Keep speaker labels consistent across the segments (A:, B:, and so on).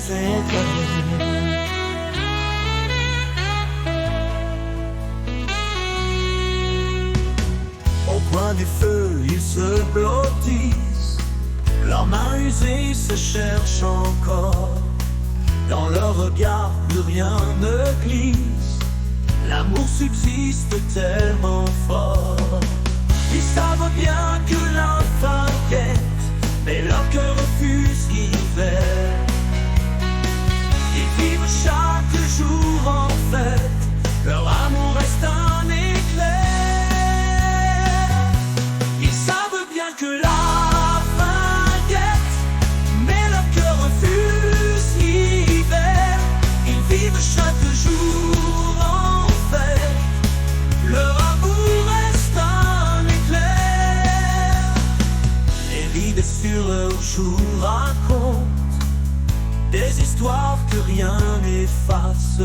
A: c'est vrai. Au coin du feu, ils se blottissent, leurs mains usées se cherchent encore. Dans leur regard, plus rien ne glisse, l'amour subsiste tellement fort. Ils savent bien que la fin guette, mais leur cœur refuse l'hiver. Ils vivent chaque jour en fête, leur amour reste un éclair. Ils savent bien que la fin guette, mais leur cœur refuse l'hiver. Ils vivent chaque jour en fête, leur amour reste un éclair. Les rides sur leurs joues racontent des histoires que rien n'efface.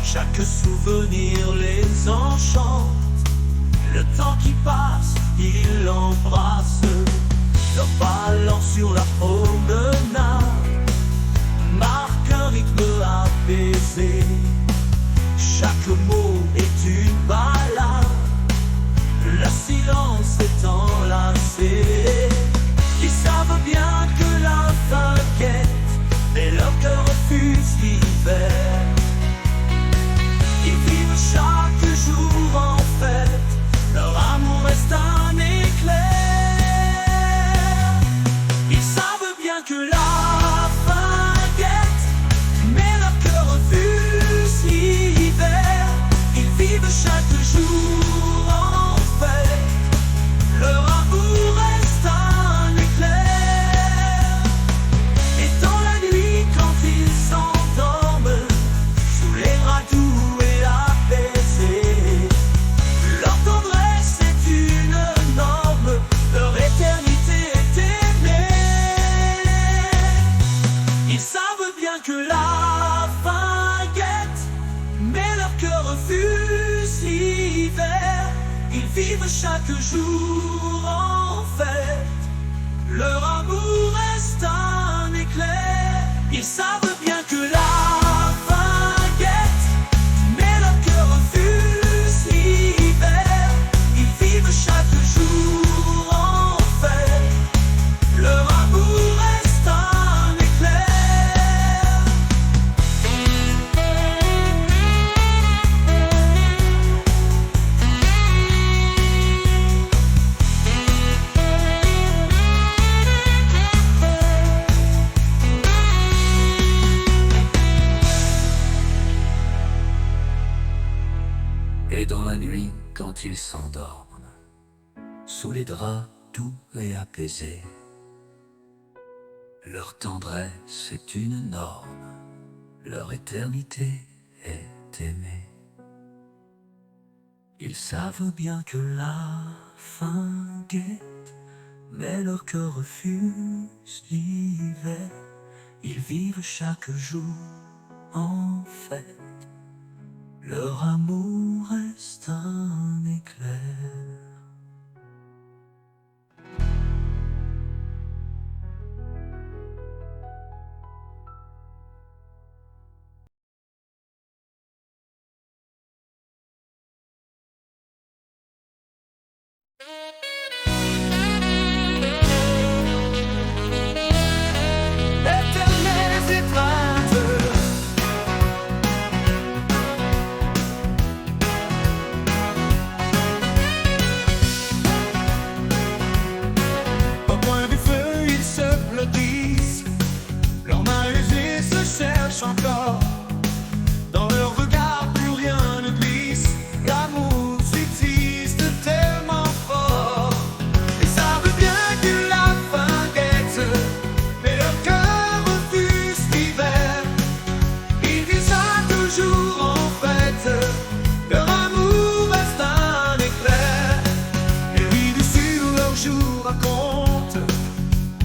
A: Chaque souvenir les enchante. Le temps qui passe, ils l'embrassent. Leurs ballons sur la promenade marquent un rythme apaisé. Chaque mot est une balade, le silence est enlacé. Ils savent bien que la fin guette, mais leur cœur refuse l'hiver. Ils vivent chaque jour en fête, leur amour reste un éclair. Ils savent bien que la fin guette, mais leur cœur refuse l'hiver. Ils vivent chaque jour en fête, leur amour reste un éclair. Et dans la nuit quand ils s'endorment, sous les bras doux et apaisés, leur tendresse est une norme, leur éternité est aimée. Ils savent bien que la fin guette, mais leur cœur refuse l'hiver. Ils vivent chaque jour en fête, leur amour reste un éclair. Ils savent bien que la fin guette, mais leur cœur refuse l'hiver. Ils vivent chaque jour en fête, leur amour reste un éclair.
B: Et dans la nuit, quand ils s'endorment, sous les draps doux et apaisés, leur tendresse est une norme, leur éternité est aimée. Ils savent bien que la fin guette, mais leur cœur refuse l'hiver. Ils vivent chaque jour en fête, leur amour reste un éclair.
A: Éternelles étreintes, au coin du feu, ils se blottissent, leurs mains usées se cherchent encore. Dans leur regard, plus rien ne glisse, l'amour subsiste tellement fort. Ils savent bien que la fin guette, mais leur cœur refuse l'hiver. Ils vivent chaque jour en fête, leur amour reste un éclair. Les rides sur leurs joues racontent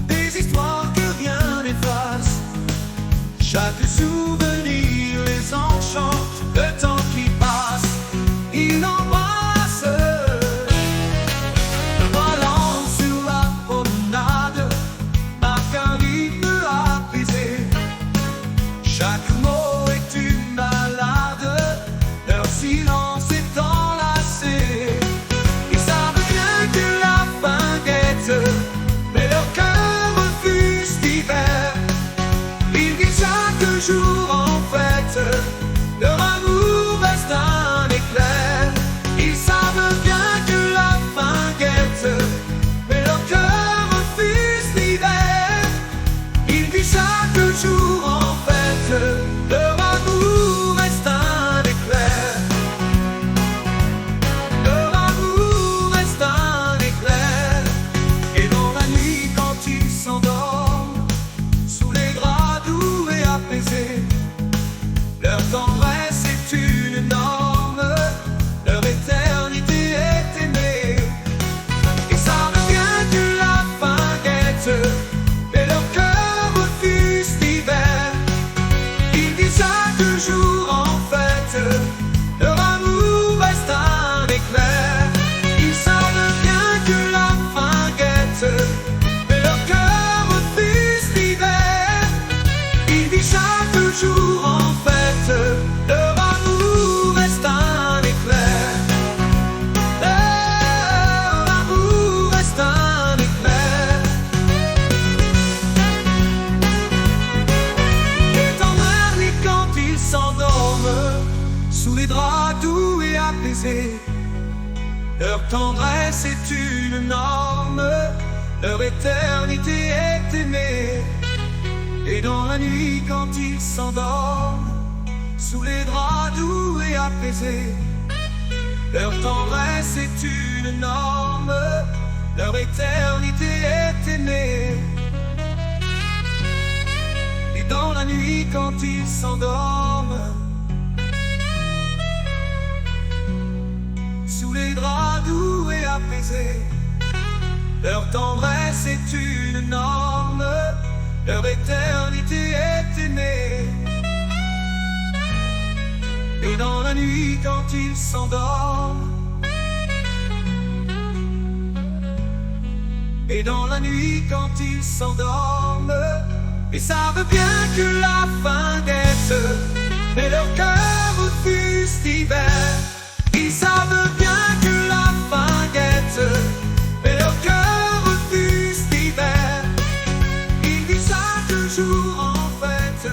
A: des histoires que rien n'efface. Chaque souvenir les enchante. Le temps qui passe, ils l'embrassent. Le ballon sur la promenade marque un rythme apaisé. jour en fait, leur amour reste un éclair. Ils savent bien que la fin guette, mais leur cœur refuse l'hiver. Ils vivent chaque jour en fait, leur amour reste un éclair. Leur amour reste un éclair. Et dans la nuit quand ils s'endorment, sous les draps doux et apaisés, leur tendresse est une norme, leur éternité est aimée. Ils savent bien que la fin guette, mais leur cœur refuse l'hiver. Ils vivent chaque jour en fait, leur amour reste un éclair. Ils savent bien que la fin guette, mais leur cœur refuse l'hiver. Ils vivent chaque jour en fait, leur amour reste un éclair. Leur amour reste un éclair. Et dans la nuit quand ils s'endorment, sous les draps doux et apaisés, leur tendresse est une norme, leur éternité est aimée. Et dans la nuit quand ils s'endorment, sous les draps doux et apaisés, leur tendresse est une norme, leur éternité est aimée. Et dans la nuit quand ils s'endorment, sous les draps doux et apaisés, leur tendresse est une norme, leur éternité est aimée. Et dans la nuit quand ils s'endorment, et dans la nuit quand ils s'endorment, ils savent bien que la fin guette, mais leur cœur refuse l'hiver. Ils savent bien que la fin guette, mais leur cœur refuse l'hiver. Ils vivent chaque jour en fait,